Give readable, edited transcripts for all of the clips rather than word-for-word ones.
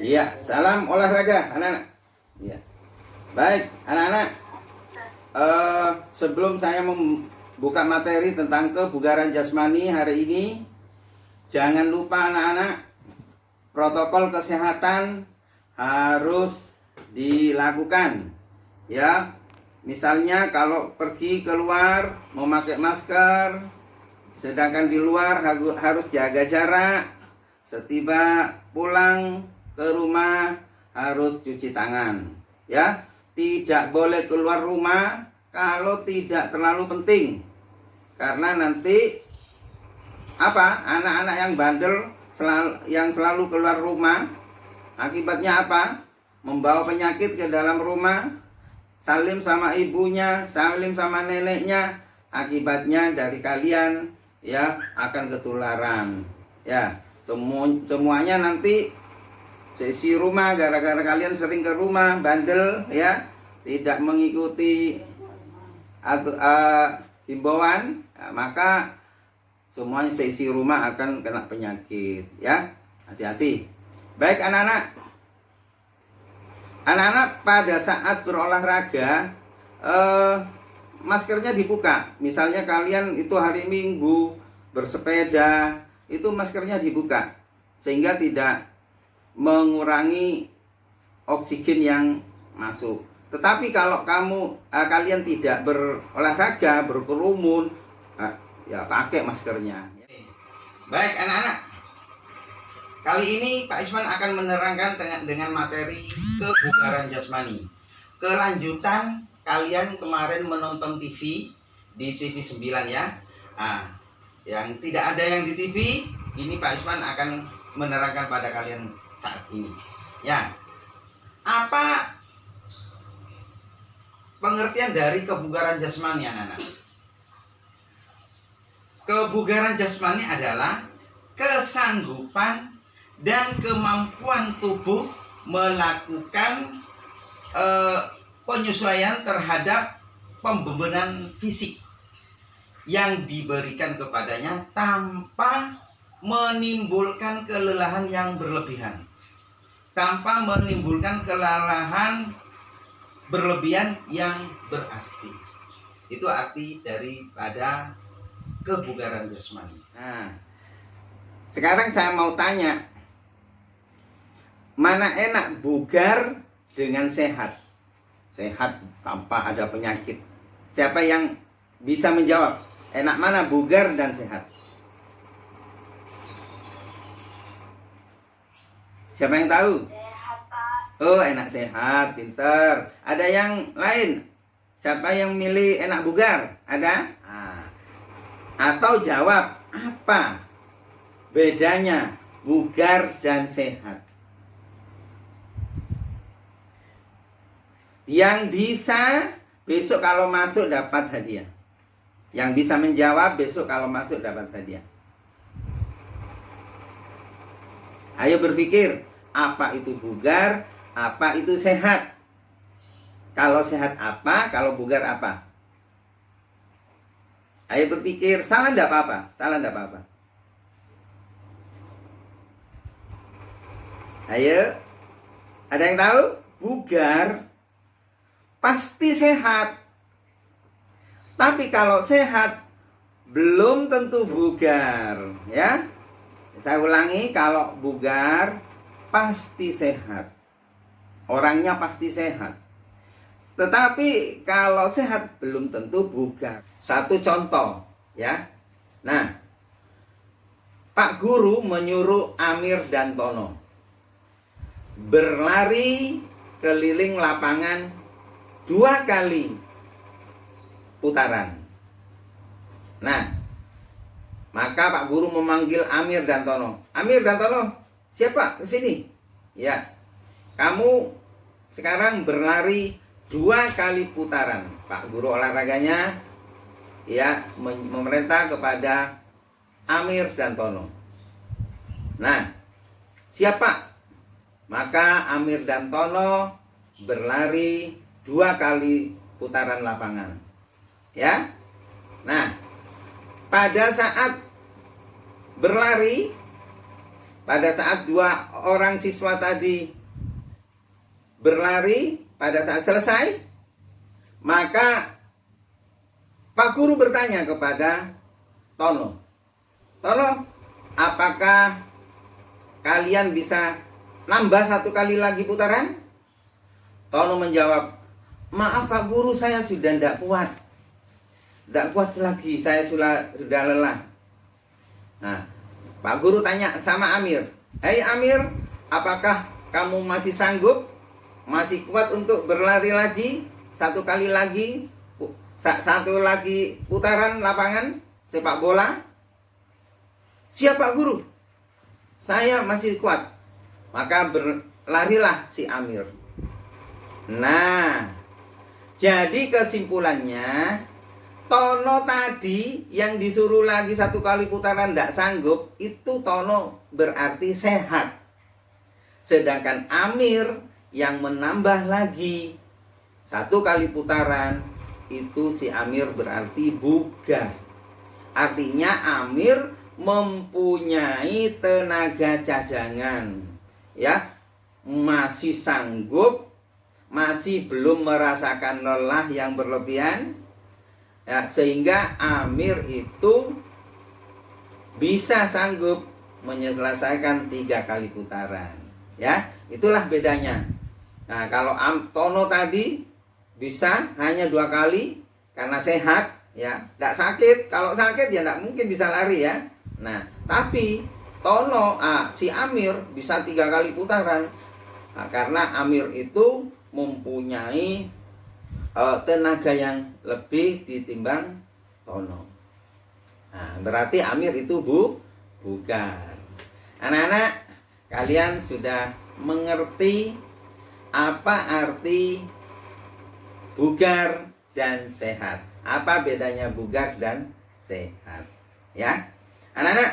Iya, salam olahraga anak-anak. Iya. Baik, anak-anak. Sebelum saya membuka materi tentang kebugaran jasmani hari ini, jangan lupa anak-anak, protokol kesehatan harus dilakukan. Ya, misalnya kalau pergi keluar memakai masker, sedangkan di luar harus jaga jarak. Setiba pulang ke rumah harus cuci tangan. Ya, tidak boleh keluar rumah kalau tidak terlalu penting. Karena nanti anak-anak yang bandel yang selalu keluar rumah, akibatnya apa? Membawa penyakit ke dalam rumah, salim sama ibunya, salim sama neneknya, akibatnya dari kalian ya akan ketularan. Ya, semuanya nanti sesi rumah gara-gara kalian sering ke rumah bandel ya, tidak mengikuti himbauan, maka semuanya sesi rumah akan kena penyakit ya. Hati-hati. Baik anak-anak. Anak-anak pada saat berolahraga maskernya dibuka. Misalnya kalian itu hari Minggu bersepeda, itu maskernya dibuka sehingga tidak mengurangi oksigen yang masuk. Tetapi kalau kalian tidak berolahraga, berkerumun, ya pakai maskernya. Baik anak-anak, kali ini Pak Isman akan menerangkan dengan materi kebugaran jasmani. Kelanjutan kalian kemarin menonton TV di TV 9 ya. Yang tidak ada yang di TV, ini Pak Isman akan menerangkan pada kalian saat ini. Ya, apa pengertian dari kebugaran jasmani anak-anak? Kebugaran jasmani adalah kesanggupan dan kemampuan tubuh melakukan penyesuaian terhadap pembebanan fisik yang diberikan kepadanya tanpa menimbulkan kelelahan yang berlebihan. Tanpa menimbulkan kelelahan berlebihan yang berarti. Itu arti daripada kebugaran jasmani. Nah, sekarang saya mau tanya, mana enak bugar dengan sehat? Sehat tanpa ada penyakit. Siapa yang bisa menjawab? Enak mana bugar dan sehat? Siapa yang tahu? Sehat, Pak. Oh, enak sehat, pinter. Ada yang lain? Siapa yang milih enak bugar? Ada? Atau jawab, apa bedanya bugar dan sehat? Yang bisa besok kalau masuk dapat hadiah. Yang bisa menjawab besok kalau masuk dapat hadiah. Ayo berpikir, apa itu bugar, apa itu sehat? Kalau sehat apa, kalau bugar apa? Ayo berpikir, salah enggak apa-apa? Salah enggak apa-apa? Ayo, ada yang tahu? Bugar pasti sehat. Tapi kalau sehat belum tentu bugar, ya. Saya ulangi, kalau bugar pasti sehat. Orangnya pasti sehat. Tetapi kalau sehat belum tentu bugar. Satu contoh, ya. Nah, Pak Guru menyuruh Amir dan Tono berlari keliling lapangan 2 kali putaran. Nah, maka Pak Guru memanggil Amir dan Tono. Amir dan Tono, siapa? Kesini. Ya, kamu sekarang berlari 2 kali putaran. Pak Guru olahraganya ya memerintah kepada Amir dan Tono. Nah, siapa? Maka Amir dan Tono berlari 2 kali putaran lapangan. Ya. Nah, pada saat berlari pada saat dua orang siswa tadi berlari, pada saat selesai, maka Pak Guru bertanya kepada Tono, Tono, apakah kalian bisa nambah satu kali lagi putaran? Tono menjawab, maaf Pak Guru, saya sudah tidak kuat. Tidak kuat lagi, saya sudah lelah. Nah, Pak Guru tanya sama Amir, hei Amir, apakah kamu masih sanggup? Masih kuat untuk berlari lagi? Satu kali lagi? Satu lagi putaran lapangan sepak bola? Siap Pak Guru, saya masih kuat. Maka berlarilah si Amir. Nah, jadi kesimpulannya, Tono tadi yang disuruh lagi satu kali putaran tidak sanggup, itu Tono berarti sehat. Sedangkan Amir yang menambah lagi satu kali putaran, itu si Amir berarti bugar. Artinya Amir mempunyai tenaga cadangan, ya, masih sanggup, masih belum merasakan lelah yang berlebihan, ya, sehingga Amir itu bisa sanggup menyelesaikan 3 kali putaran, ya. Itulah bedanya. Nah, kalau Tono tadi bisa hanya 2 kali karena sehat, ya, tidak sakit. Kalau sakit ya tidak mungkin bisa lari, ya. Nah, tapi Tono, si Amir bisa 3 kali putaran. Nah, karena Amir itu mempunyai tenaga yang lebih ditimbang Tono. Nah, berarti Amir itu bugar. Anak-anak, kalian sudah mengerti apa arti bugar dan sehat? Apa bedanya bugar dan sehat? Ya, anak-anak.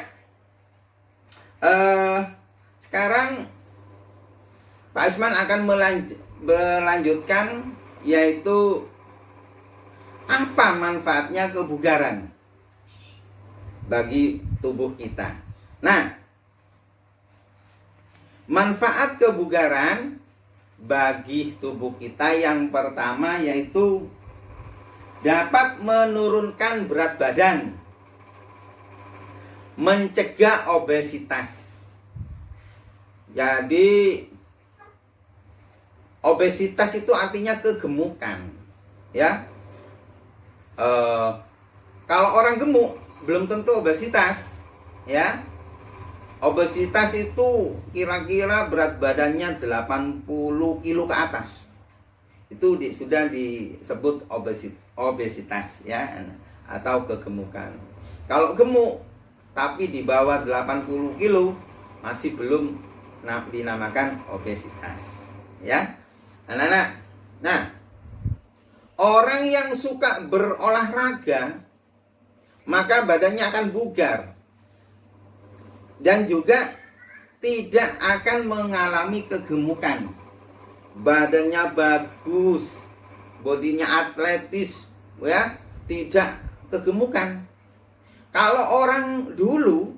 Sekarang Pak Isman akan melanjutkan, yaitu apa manfaatnya kebugaran bagi tubuh kita. Nah, manfaat kebugaran bagi tubuh kita yang pertama yaitu dapat menurunkan berat badan, mencegah obesitas. Jadi obesitas itu artinya kegemukan, ya. Kalau orang gemuk belum tentu obesitas, ya. Obesitas itu kira-kira berat badannya 80 kilo ke atas. Itu sudah disebut obesitas, ya, atau kegemukan. Kalau gemuk tapi di bawah 80 kilo masih belum dinamakan obesitas, ya. Anak-anak. Nah, orang yang suka berolahraga maka badannya akan bugar dan juga tidak akan mengalami kegemukan. Badannya bagus, bodinya atletis, ya, tidak kegemukan. Kalau orang dulu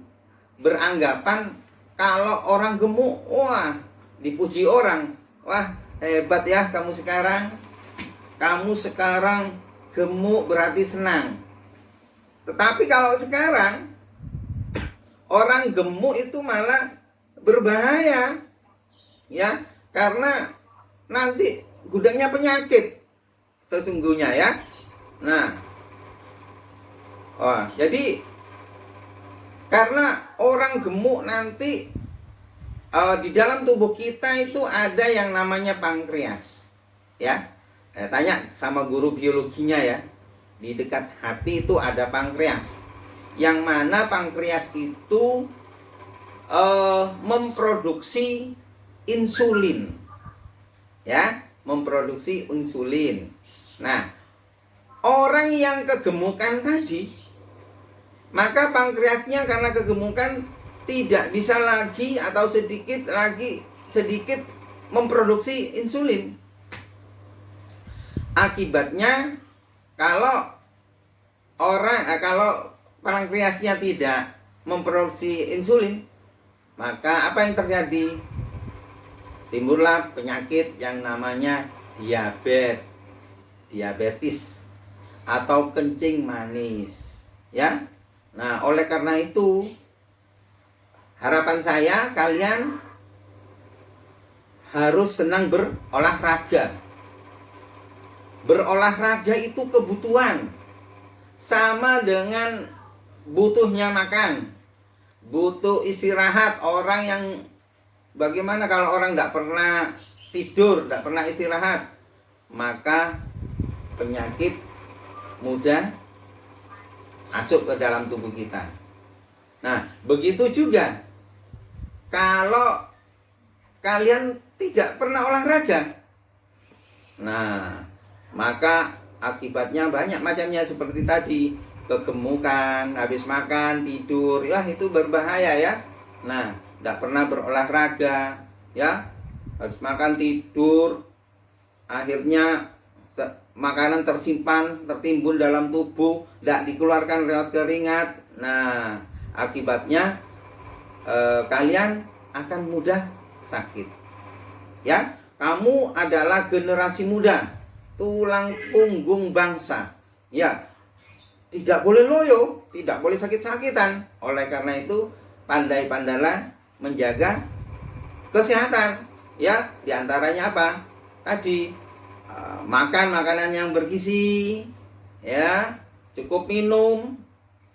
beranggapan kalau orang gemuk, wah, dipuji orang, wah, hebat ya kamu sekarang. Kamu sekarang gemuk berarti senang. Tetapi kalau sekarang orang gemuk itu malah berbahaya, ya, karena nanti gudangnya penyakit sesungguhnya, ya. Nah, jadi karena orang gemuk nanti di dalam tubuh kita itu ada yang namanya pankreas, ya. Tanya sama guru biologinya, ya. Di dekat hati itu ada pankreas, yang mana pankreas itu memproduksi insulin, ya, memproduksi insulin. Nah, orang yang kegemukan tadi, maka pankreasnya karena kegemukan tidak bisa lagi atau sedikit memproduksi insulin. Akibatnya kalau pankreasnya tidak memproduksi insulin, maka apa yang terjadi? Timbullah penyakit yang namanya diabetes atau kencing manis, ya. Nah, oleh karena itu harapan saya kalian harus senang berolahraga. Berolahraga itu kebutuhan, sama dengan butuhnya makan, butuh istirahat. Orang yang bagaimana kalau orang tidak pernah tidur, tidak pernah istirahat, maka penyakit mudah masuk ke dalam tubuh kita. Nah, begitu juga kalau kalian tidak pernah olahraga. Nah, maka akibatnya banyak macamnya seperti tadi, kegemukan, habis makan, tidur, ya itu berbahaya ya. Nah, tidak pernah berolahraga, ya, habis makan tidur, akhirnya makanan tersimpan, tertimbun dalam tubuh, tidak dikeluarkan lewat keringat. Nah, akibatnya kalian akan mudah sakit. Ya, kamu adalah generasi muda, tulang punggung bangsa. Ya, tidak boleh loyo, tidak boleh sakit-sakitan. Oleh karena itu, pandai-pandailah menjaga kesehatan. Ya, diantaranya apa? Tadi makan makanan yang bergizi, ya, cukup minum,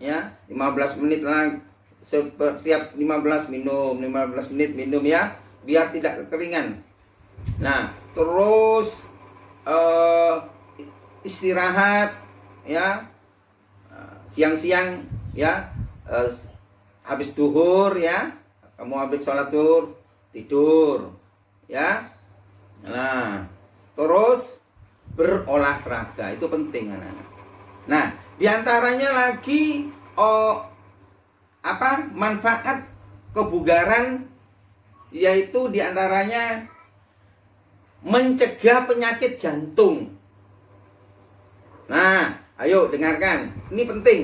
ya, 15 menit lagi, setiap 15 menit minum, ya, biar tidak kekeringan. Nah, terus istirahat, ya, siang-siang, ya, habis duhur, ya, kamu habis sholat duhur tidur, ya. Nah, terus berolahraga itu penting, anak-anak. Nah, diantaranya lagi manfaat kebugaran, yaitu diantaranya mencegah penyakit jantung. Nah, ayo dengarkan, ini penting.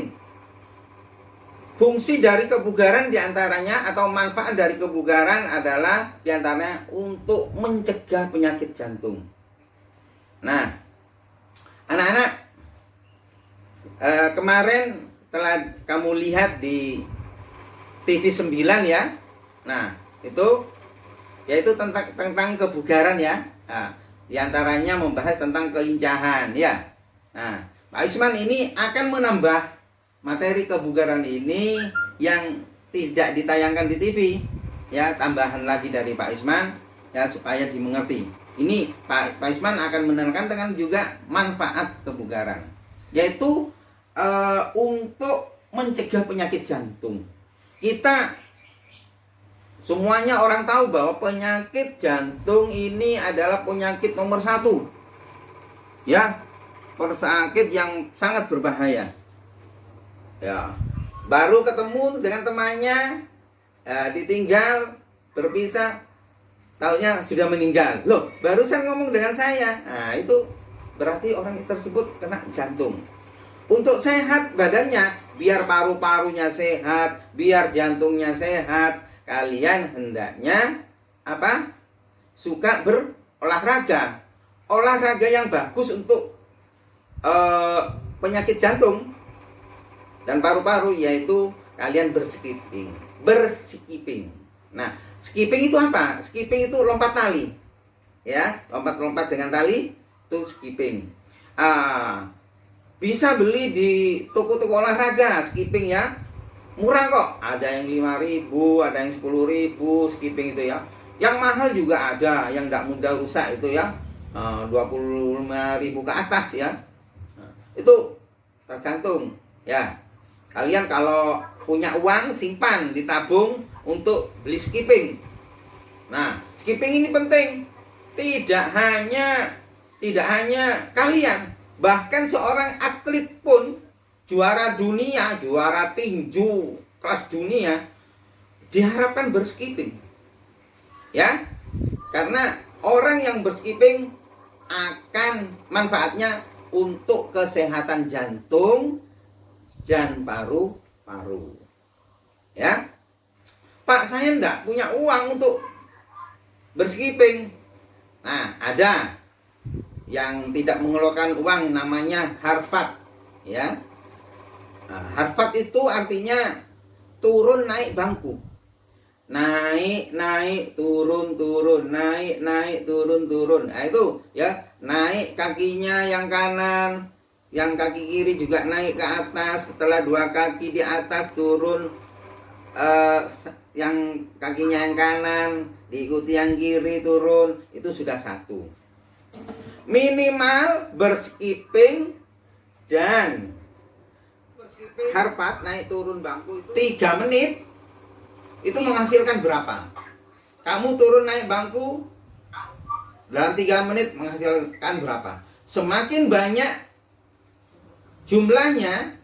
Fungsi dari kebugaran diantaranya atau manfaat dari kebugaran adalah diantaranya untuk mencegah penyakit jantung. Nah, anak-anak, kemarin telah kamu lihat di TV 9 ya. Nah, itu yaitu tentang kebugaran ya. Nah, diantaranya membahas tentang kelincahan ya. Nah, Pak Isman ini akan menambah materi kebugaran ini yang tidak ditayangkan di TV, ya, tambahan lagi dari Pak Isman, ya, supaya dimengerti. Ini Pak Isman akan menekankan juga manfaat kebugaran, yaitu untuk mencegah penyakit jantung. Kita semuanya orang tahu bahwa penyakit jantung ini adalah penyakit nomor 1, ya, penyakit yang sangat berbahaya. Ya, baru ketemu dengan temannya, ditinggal, berpisah, taunya sudah meninggal. Loh, barusan ngomong dengan saya. Nah, itu berarti orang tersebut kena jantung. Untuk sehat badannya, biar paru-parunya sehat, biar jantungnya sehat, kalian hendaknya apa? Suka berolahraga. Olahraga yang bagus untuk penyakit jantung dan paru-paru, yaitu kalian berskipping. Nah, skipping itu apa? Skipping itu lompat tali, ya, lompat-lompat dengan tali itu skipping. Bisa beli di toko-toko olahraga skipping, ya, murah kok. Ada yang 5.000, ada yang 10.000 skipping itu, ya. Yang mahal juga ada, yang tidak mudah rusak itu, ya, 25.000 ke atas, ya. Itu tergantung, ya. Kalian kalau punya uang, simpan, ditabung untuk beli skipping. Nah, skipping ini penting. Tidak hanya kalian, bahkan seorang atlet pun, juara dunia, juara tinju kelas dunia, diharapkan berskipping. Ya, karena orang yang berskipping akan manfaatnya untuk kesehatan jantung dan paru-paru. Ya. Pak, saya enggak punya uang untuk berskipping. Nah, ada yang tidak mengeluarkan uang, namanya Harvard, ya. Nah, Harvard itu artinya turun naik bangku. Naik turun naik turun. Nah, itu ya, naik kakinya yang kanan, yang kaki kiri juga naik ke atas. Setelah dua kaki di atas, turun yang kakinya yang kanan diikuti yang kiri, turun. Itu sudah satu. Minimal berskipping dan Harvard naik turun bangku 3 menit itu menghasilkan berapa? Kamu turun naik bangku dalam 3 menit menghasilkan berapa? Semakin banyak jumlahnya,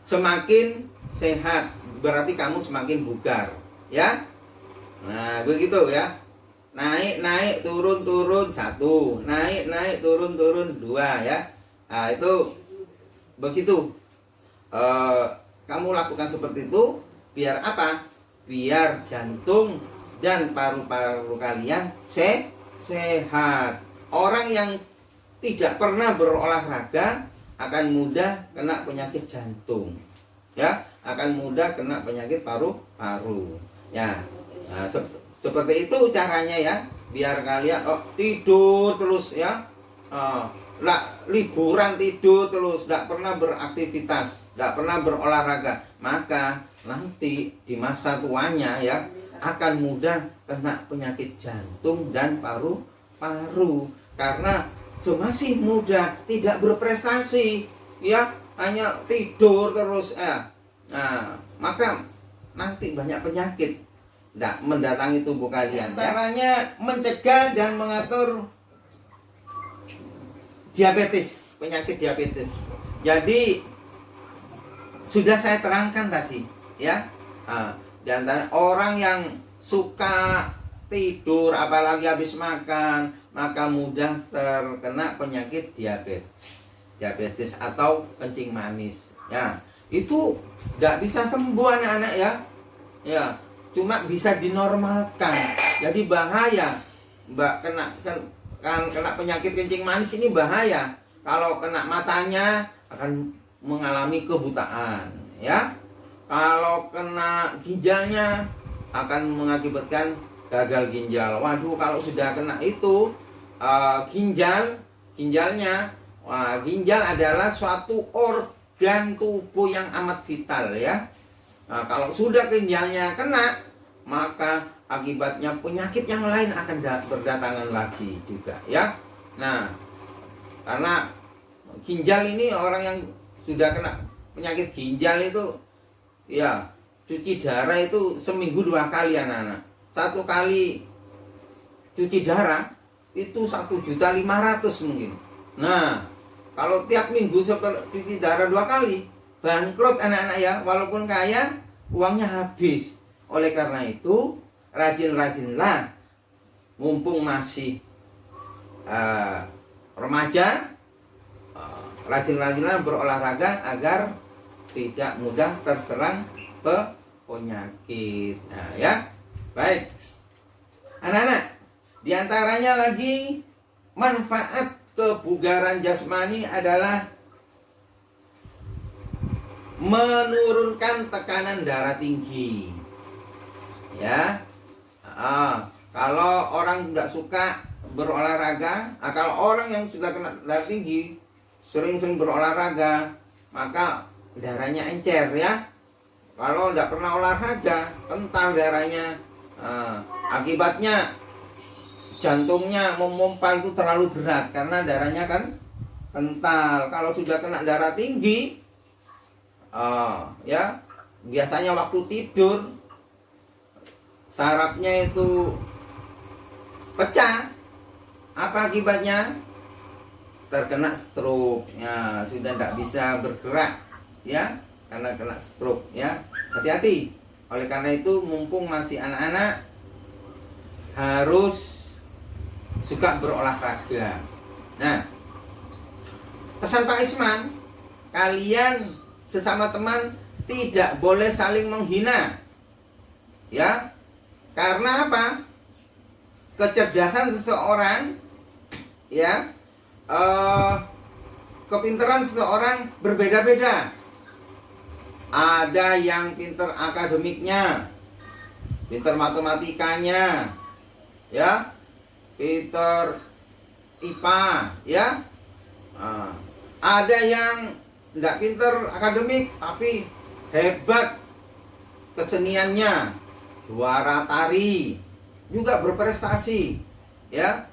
semakin sehat. Berarti kamu semakin bugar, ya. Nah, begitu ya. Naik turun 1, naik turun 2, ya. Nah, itu begitu. Kamu lakukan seperti itu biar apa? Biar jantung dan paru-paru kalian sehat. Orang yang tidak pernah berolahraga akan mudah kena penyakit jantung, ya, akan mudah kena penyakit paru-paru, ya. Nah, seperti itu caranya, ya, biar kalian tidur terus, ya. Liburan tidur terus, tidak pernah beraktivitas, tidak pernah berolahraga, maka nanti di masa tuanya, ya, akan mudah kena penyakit jantung dan paru-paru, karena semasih muda tidak berprestasi, ya, hanya tidur terus, ya. Nah, maka nanti banyak penyakit tidak mendatangi tubuh kalian. Caranya mencegah dan mengatur diabetes, penyakit diabetes. Jadi sudah saya terangkan tadi, ya. Di antara orang yang suka tidur, apalagi habis makan, maka mudah terkena penyakit diabetes atau kencing manis, ya. Itu tidak bisa sembuh anak-anak, ya. Ya, cuma bisa dinormalkan. Jadi bahaya, Mbak, kena penyakit kencing manis ini bahaya. Kalau kena matanya akan mengalami kebutaan, ya. Kalau kena ginjalnya akan mengakibatkan gagal ginjal. Waduh, kalau sudah kena itu ginjalnya, ginjal adalah suatu organ tubuh yang amat vital, ya. Nah, kalau sudah ginjalnya kena, maka akibatnya penyakit yang lain akan berdatangan lagi juga, ya. Nah, karena ginjal ini, orang yang sudah kena penyakit ginjal itu, ya, cuci darah itu seminggu 2 kali, anak-anak. 1 kali cuci darah itu 1.500.000 mungkin. Nah, kalau tiap minggu cuci darah 2 kali, bangkrut anak-anak, ya. Walaupun kaya, uangnya habis. Oleh karena itu, rajin-rajinlah, mumpung masih remaja, rajin-rajinlah berolahraga agar tidak mudah terserang penyakit. Nah, ya, baik, anak-anak. Di antaranya lagi manfaat kebugaran jasmani adalah menurunkan tekanan darah tinggi, ya. Kalau orang tidak suka berolahraga, kalau orang yang sudah kena darah tinggi, sering-sering berolahraga, maka darahnya encer, ya. Kalau tidak pernah olahraga, kental darahnya. Akibatnya jantungnya memompa itu terlalu berat karena darahnya kan kental. Kalau sudah kena darah tinggi, ya, biasanya waktu tidur sarafnya itu pecah. Apa akibatnya? Terkena stroke, ya. Sudah tidak bisa bergerak, ya, karena kena stroke, ya. Hati-hati. Oleh karena itu, mumpung masih anak-anak, harus suka berolahraga. Nah, pesan Pak Isman, kalian sesama teman tidak boleh saling menghina. Ya. Karena apa? Kecerdasan seseorang, ya, kepintaran seseorang berbeda-beda. Ada yang pintar akademiknya, pintar matematikanya, ya, pintar IPA, ya. Ada yang tidak pintar akademik tapi hebat keseniannya, juara tari, juga berprestasi, ya.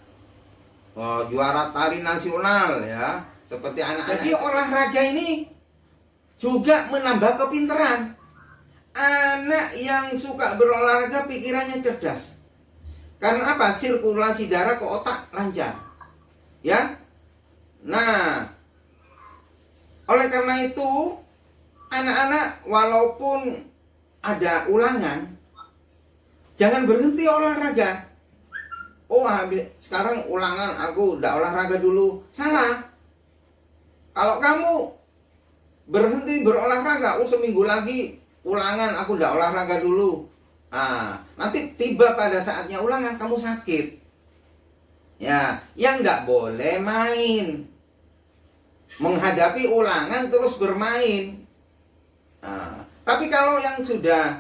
Juara tari nasional, ya, seperti anak-anak. Jadi olahraga ini juga menambah kepintaran. Anak yang suka berolahraga pikirannya cerdas. Karena apa? Sirkulasi darah ke otak lancar, ya. Nah, oleh karena itu anak-anak walaupun ada ulangan, jangan berhenti olahraga. Oh, sekarang ulangan, aku udah olahraga dulu. Salah. Kalau kamu berhenti berolahraga, seminggu lagi ulangan, aku udah olahraga dulu. Nanti tiba pada saatnya ulangan kamu sakit. Ya, yang nggak boleh main. Menghadapi ulangan terus bermain. Tapi kalau yang sudah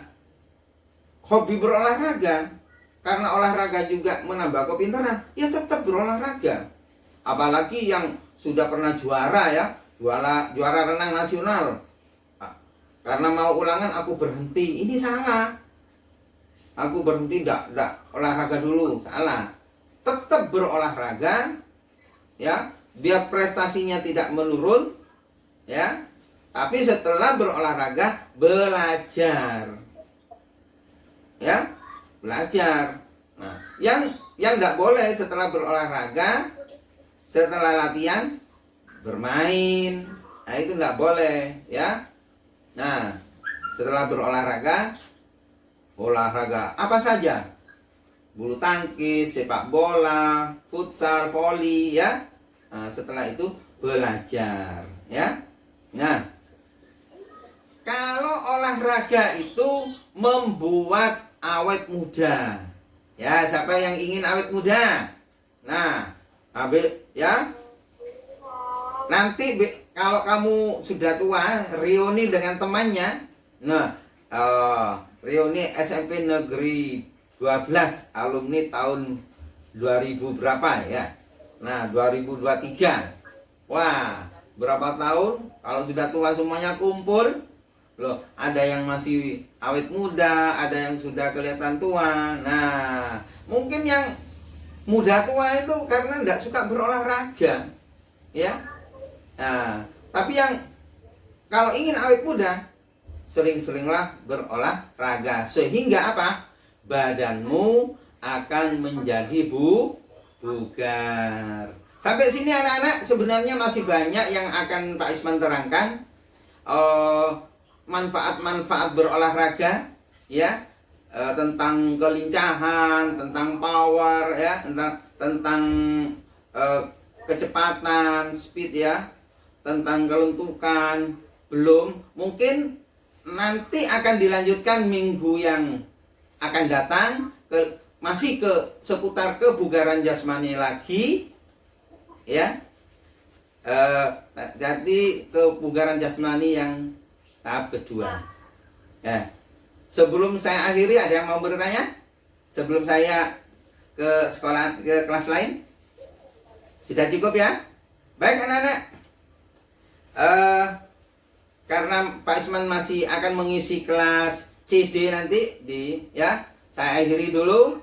hobi berolahraga, karena olahraga juga menambah kepintaran, ya tetap berolahraga. Apalagi yang sudah pernah juara, ya, juara renang nasional. Karena mau ulangan aku berhenti, ini salah. Aku berhenti, enggak olahraga dulu, salah. Tetap berolahraga, ya, biar prestasinya tidak menurun, ya. Tapi setelah berolahraga belajar, ya, belajar. Nah, yang enggak boleh setelah berolahraga, setelah latihan bermain. Nah, itu enggak boleh, ya. Nah, setelah berolahraga, olahraga apa saja, bulu tangkis, sepak bola, futsal, voli, ya. Nah, setelah itu belajar, ya. Nah, kalau olahraga itu membuat awet muda, ya, siapa yang ingin awet muda? Nah, ya, nanti kalau kamu sudah tua, reuni dengan temannya. Nah, reuni SMP Negeri 12 alumni tahun 2000 berapa, ya. Nah, 2023. Wah, berapa tahun kalau sudah tua semuanya kumpul. Loh, ada yang masih awet muda, ada yang sudah kelihatan tua. Nah, mungkin yang muda tua itu karena tidak suka berolahraga, ya. Nah, tapi yang kalau ingin awet muda, sering-seringlah berolahraga sehingga apa? Badanmu akan menjadi bugar. Sampai sini anak-anak, sebenarnya masih banyak yang akan Pak Isman terangkan. Manfaat-manfaat berolahraga, ya, tentang kelincahan, tentang power, ya, tentang kecepatan, speed, ya, tentang kelentukan. Belum, mungkin nanti akan dilanjutkan minggu yang akan datang, masih seputar kebugaran jasmani lagi, ya. Jadi kebugaran jasmani yang tahap kedua. Ya. Sebelum saya akhiri, ada yang mau bertanya? Sebelum saya ke kelas lain? Sudah cukup, ya? Baik anak-anak. Karena Pak Isman masih akan mengisi kelas CD nanti, ya, saya akhiri dulu.